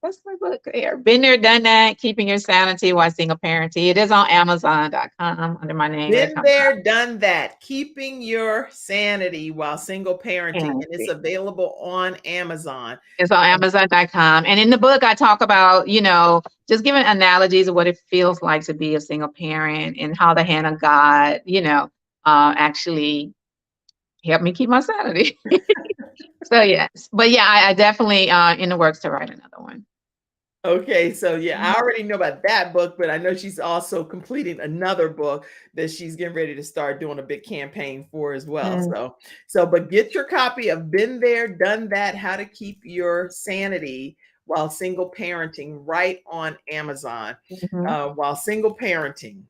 That's my book here. Been there, done that. Keeping Your Sanity While Single Parenting. It is on Amazon.com under my name.
Been there, done that. Keeping your sanity while single parenting. And it's available on Amazon.
It's on Amazon.com. And in the book, I talk about, just giving analogies of what it feels like to be a single parent and how the hand of God, actually helped me keep my sanity. So, yes. But yeah, I definitely in the works to write another one.
Okay, so yeah, I already know about that book, but I know she's also completing another book that she's getting ready to start doing a big campaign for as well.
Mm.
But get your copy of Been There, Done That, How to Keep Your Sanity While Single Parenting right on Amazon.
Mhm.
While Single Parenting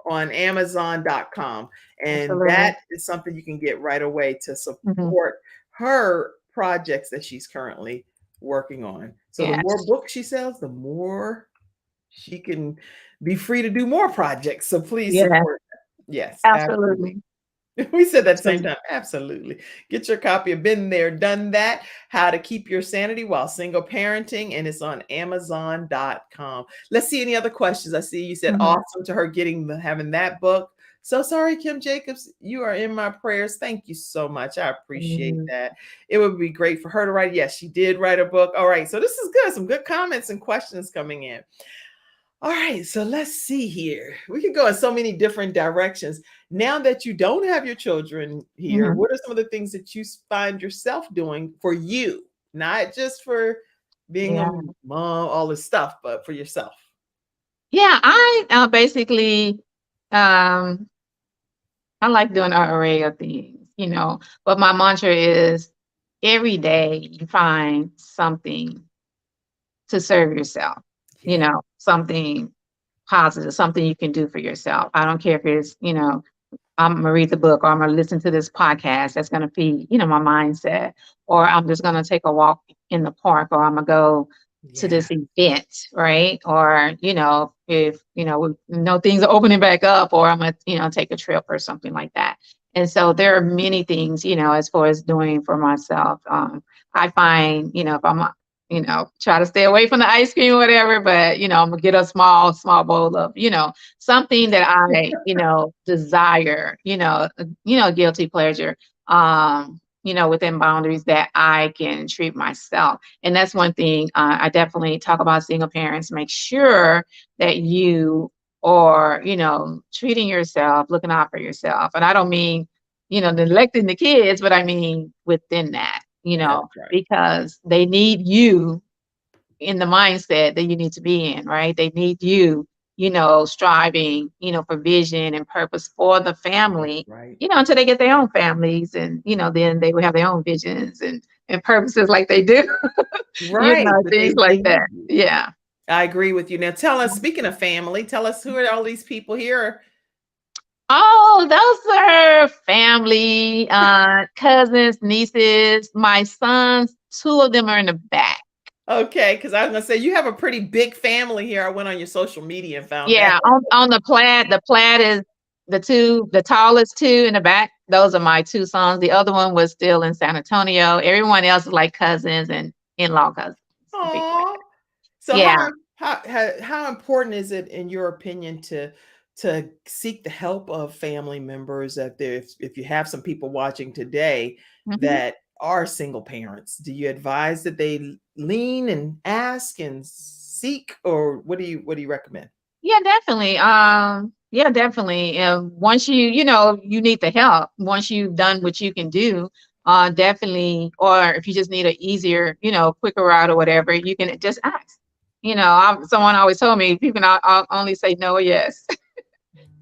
on Amazon.com. And
Absolutely.
that is something you can get right away to
Mhm.
support her projects that she's currently working on. So the more
Yes.
books she sells, the more she can be free to do more projects. So please
Yes.
support that. Yes, absolutely.
Absolutely.
We said that at the same
Absolutely.
time. Absolutely. Get your copy of Been There, Done That, How to Keep Your Sanity While Single Parenting, and it's on Amazon.com. Let's see any other questions. I see you said
Mhm.
awesome to her having that book. So sorry, Kim Jacobs. You are in my prayers. Thank you so much. I appreciate
Mhm.
that. It would be great for her to write. Yes, she did write a book. All right. So this is good. Some good comments and questions coming in. All right, so let's see here. We can go in so many different directions. Now that you don't have your children here,
Mhm.
what are some of the things that you find yourself doing for you? Not just for being a
Yeah.
mom, all this stuff, but for yourself.
Yeah, I basically um I like doing an array of things, but my mantra is every day you find something to serve yourself,
Yeah.
something positive, something you can do for yourself. I don't care if it's, I'm gonna read the book or I'm gonna listen to this podcast that's gonna feed, my mindset, or I'm just gonna take a walk in the park or I'm gonna go, to this event, right? Or, if, things are opening back up, or I'm gonna, take a trip or something like that. And so there are many things, as far as doing for myself. I find, if I'm, try to stay away from the ice cream or whatever, but, I'm gonna get a small bowl of, something that I, desire, guilty pleasure. Within boundaries that I can treat myself. And that's one thing I definitely talk about single parents. Make sure that you are, treating yourself, looking out for yourself. And I don't mean, neglecting the kids, but I mean within that,
That's right.
because they need you in the mindset that you need to be in, right? They need you, striving, for vision and purpose for the family,
Right.
until they get their own families, and, then they will have their own visions and purposes like they do,
Right. But
things
they
like that.
need you.
Yeah.
I agree with you. Now tell us, speaking of family, tell us, who are all these people here?
Oh, those are family, cousins, nieces, my sons. 2 of them are in the back.
Okay, because I was gonna say you have a pretty big family here. I went on your social media and found
Yeah,
that.
on the plaid. The plaid is the tallest 2 in the back. Those are my 2 sons. The other one was still in San Antonio. Everyone else is like cousins and in-law cousins. The big plaid.
Aw. So
Yeah.
how important is it, in your opinion, to seek the help of family members, that if you have some people watching today
Mhm.
that are single parents, do you advise that they lean and ask and seek, or what do you recommend?
Yeah, definitely. Yeah, definitely. Once you need the help, once you've done what you can do, definitely, or if you just need an easier, quicker route or whatever, you can just ask. Someone always told me, people I'll only say no or yes.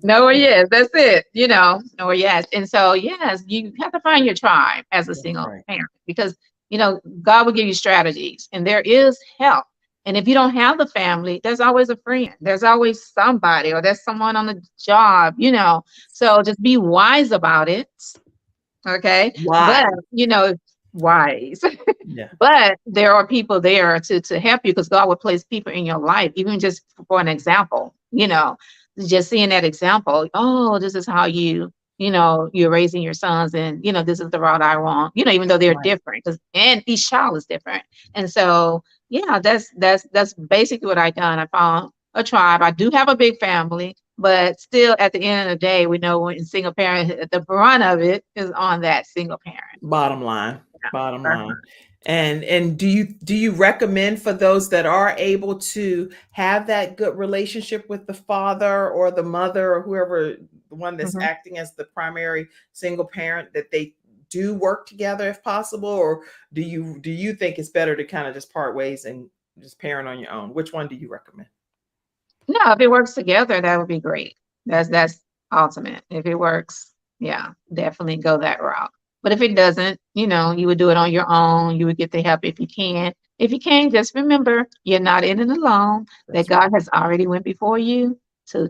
No or yes, that's it, no or yes. And so, yes, you have to find your tribe as a
That's
single
right.
parent, because, God will give you strategies, and there is help. And if you don't have the family, there's always a friend. There's always somebody, or there's someone on the job, So just be wise about it. Okay.
Why?
But, wise.
Yeah.
But there are people there to help you, because God will place people in your life, even just for an example, just seeing that example. Oh, this is how you're raising your sons, and this is the route I want, even though they're
Right.
different, and each child is different. And so, yeah, that's basically what I done. I found a tribe. I do have a big family, but still, at the end of the day, we know when single parent, the brunt of it is on that single parent.
Bottom line. Bottom
Uh-huh.
line. And do you recommend, for those that are able to have that good relationship with the father or the mother or whoever, the one that's
Mhm.
acting as the primary single parent, that they do work together if possible? Or do you think it's better to kind of just part ways and just parent on your own? Which one do you recommend?
No, if it works together, that would be great. That's ultimate. If it works, yeah, definitely go that route. But if it doesn't, you would do it on your own. You would get the help if you can. If you can't, just remember you're not in it alone. That
That's right.
God has already went before you to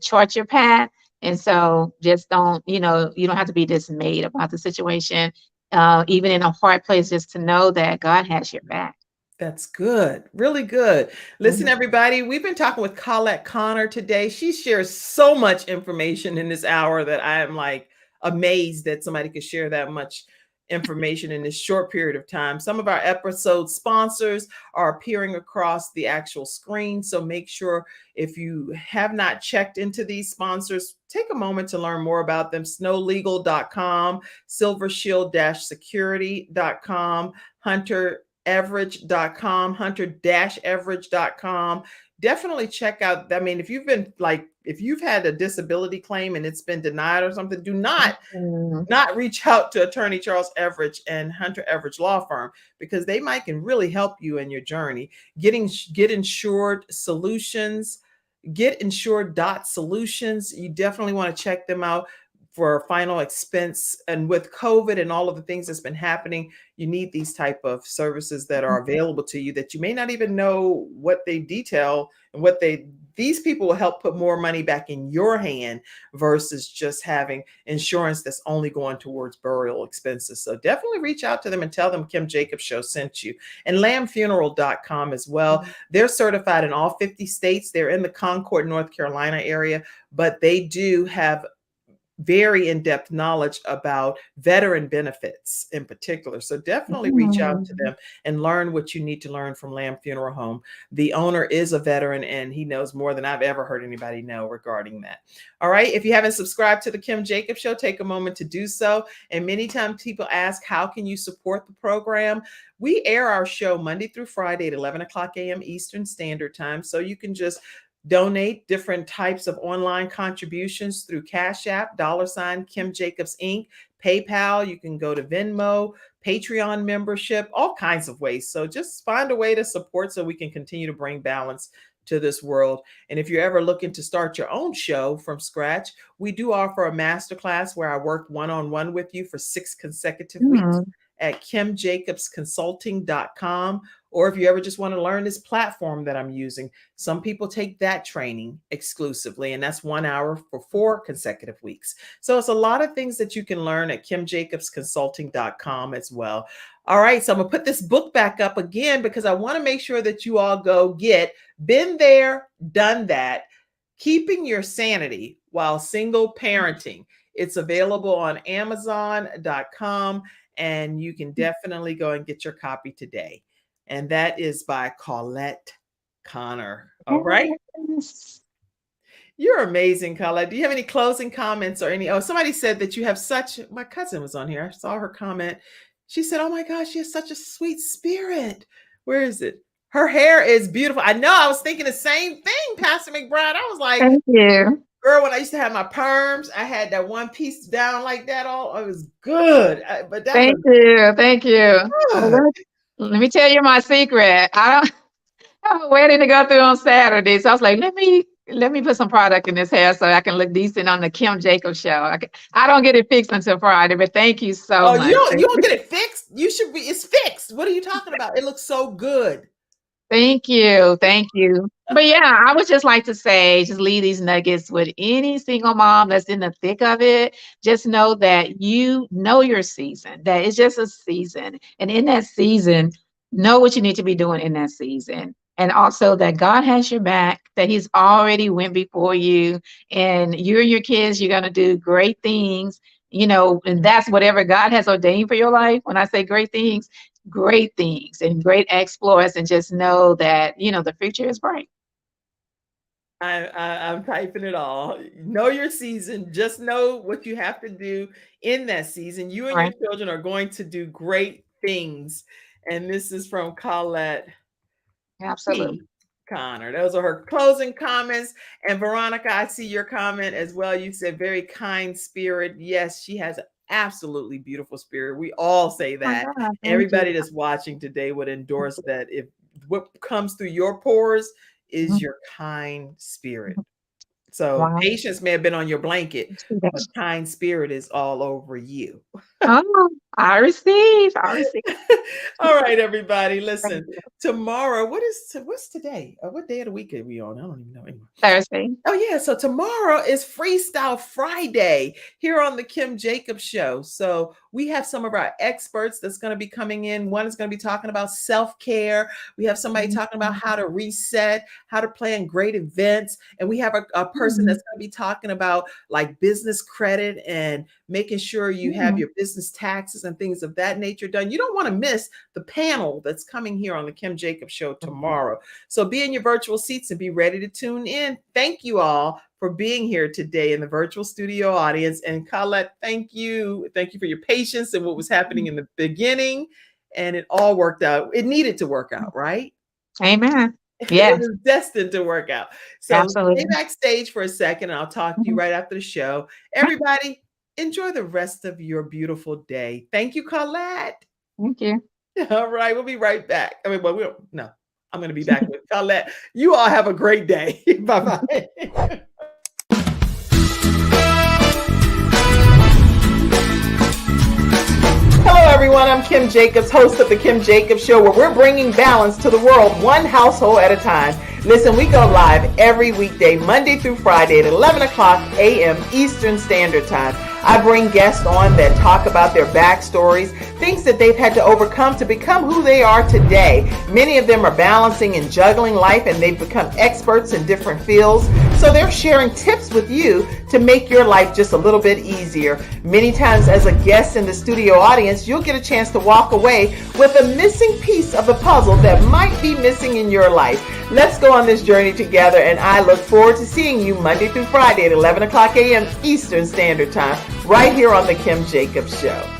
chart your path. And so just don't, you don't have to be dismayed about the situation. Even in a hard place, just to know that God has your back.
That's good. Really good. Listen,
Mhm.
everybody, we've been talking with Colette Connor today. She shares so much information in this hour that I am like amazed that somebody could share that much information in this short period of time. Some of our episode sponsors are appearing across the actual screen. So make sure, if you have not checked into these sponsors, take a moment to learn more about them. Snowlegal.com, silvershield-security.com, hunter-everidge.com. Definitely check out. I mean, if you've had a disability claim and it's been denied or something, do not
Mhm.
reach out to Attorney Charles Everidge and Hunter Everidge Law Firm, because they can really help you in your journey. Get Insured Solutions, getinsured.solutions. You definitely want to check them out. for final expense. And with COVID and all of the things that's been happening, you need these type of services that are available to you that you may not even know what they detail and these people will help put more money back in your hand versus just having insurance that's only going towards burial expenses. So definitely reach out to them and tell them Kim Jacobs Show sent you. And lambfuneral.com as well. They're certified in all 50 states. They're in the Concord, North Carolina area, but they do have very in-depth knowledge about veteran benefits in particular. So definitely reach out to them and learn what you need to learn from Lamb Funeral Home. The owner is a veteran and he knows more than I've ever heard anybody know regarding that. All right. If you haven't subscribed to the Kim Jacobs Show, take a moment to do so. And many times people ask, how can you support the program? We air our show Monday through Friday at 11 o'clock a.m. Eastern Standard Time. So you can just donate different types of online contributions through Cash App, $ Kim Jacobs Inc., PayPal. You can go to Venmo, Patreon membership, all kinds of ways. So just find a way to support so we can continue to bring balance to this world. And if you're ever looking to start your own show from scratch, we do offer a masterclass where I work one-on-one with you for 6 consecutive weeks at kimjacobsconsulting.com. Or if you ever just want to learn this platform that I'm using, some people take that training exclusively, and that's 1 hour for 4 consecutive weeks. So it's a lot of things that you can learn at kimjacobsconsulting.com as well. All right, so I'm gonna put this book back up again because I want to make sure that you all go get Been There, Done That, Keeping Your Sanity While Single Parenting. It's available on Amazon.com, and you can definitely go and get your copy today. And that is by Colette Connor. All right. You're amazing, Colette. Do you have any closing comments or any? Oh, somebody said that you have my cousin was on here. I saw her comment. She said, oh my gosh, she has such a sweet spirit. Where is it? Her hair is beautiful. I know. I was thinking the same thing, Pastor McBride. I was like,
thank you.
Girl, when I used to have my perms, I had that one piece down like that. It was good.
Thank you. Let me tell you my secret. I have a wedding to go through on Saturday. So I was like, let me put some product in this hair so I can look decent on the Kim Jacobs Show. I don't get it fixed until Friday, but thank you so much.
You don't get it fixed? It's fixed. What are you talking about? It looks so good.
Thank you. But yeah, I would just like to say, just leave these nuggets with any single mom that's in the thick of it. Just know that you know your season, that it's just a season. And in that season, know what you need to be doing in that season. And also that God has your back, that he's already went before you, and you and your kids, you're going to do great things, and that's whatever God has ordained for your life. When I say great things and great exploits, and just know that, the future is bright.
I'm typing it all. Know your season. Just know what you have to do in that season. You and your children are going to do great things. And this is from Colette.
Absolutely.
Connor. Those are her closing comments. And Veronica, I see your comment as well. You said very kind spirit. Yes, she has an absolutely beautiful spirit. We all say that. Everybody that's watching today would endorse that. If what comes through your pores is your kind spirit. So patience may have been on your blanket, but kind spirit is all over you.
Oh, I receive.
All right, everybody. Listen, tomorrow, what's today? What day of the week are we on? I don't even know anymore.
Thursday.
Oh, yeah. So tomorrow is Freestyle Friday here on the Kim Jacobs Show. So we have some of our experts that's going to be coming in. One is going to be talking about self-care. We have somebody talking about how to reset, how to plan great events. And we have a person that's going to be talking about like business credit and making sure you have your business taxes and things of that nature done. You don't want to miss the panel that's coming here on the Kim Jacobs Show tomorrow. So be in your virtual seats and be ready to tune in. Thank you all for being here today in the virtual studio audience. And Colette, thank you. Thank you for your patience and what was happening in the beginning. And it all worked out. It needed to work out, right?
Amen. Yeah.
It was destined to work out. So stay backstage for a second and I'll talk to you right after the show. Everybody, enjoy the rest of your beautiful day. Thank you, Colette.
Thank you.
All right, we'll be right back. I'm going to be back with Colette. You all have a great day. Bye-bye. everyone. I'm Kim Jacobs, host of The Kim Jacobs Show, where we're bringing balance to the world one household at a time. Listen, we go live every weekday, Monday through Friday at 11 o'clock a.m. Eastern Standard Time. I bring guests on that talk about their backstories, things that they've had to overcome to become who they are today. Many of them are balancing and juggling life, and they've become experts in different fields. So they're sharing tips with you to make your life just a little bit easier. Many times as a guest in the studio audience, you'll get a chance to walk away with a missing piece of the puzzle that might be missing in your life. Let's go on this journey together, and I look forward to seeing you Monday through Friday at 11 o'clock a.m. Eastern Standard Time, right here on The Kim Jacobs Show.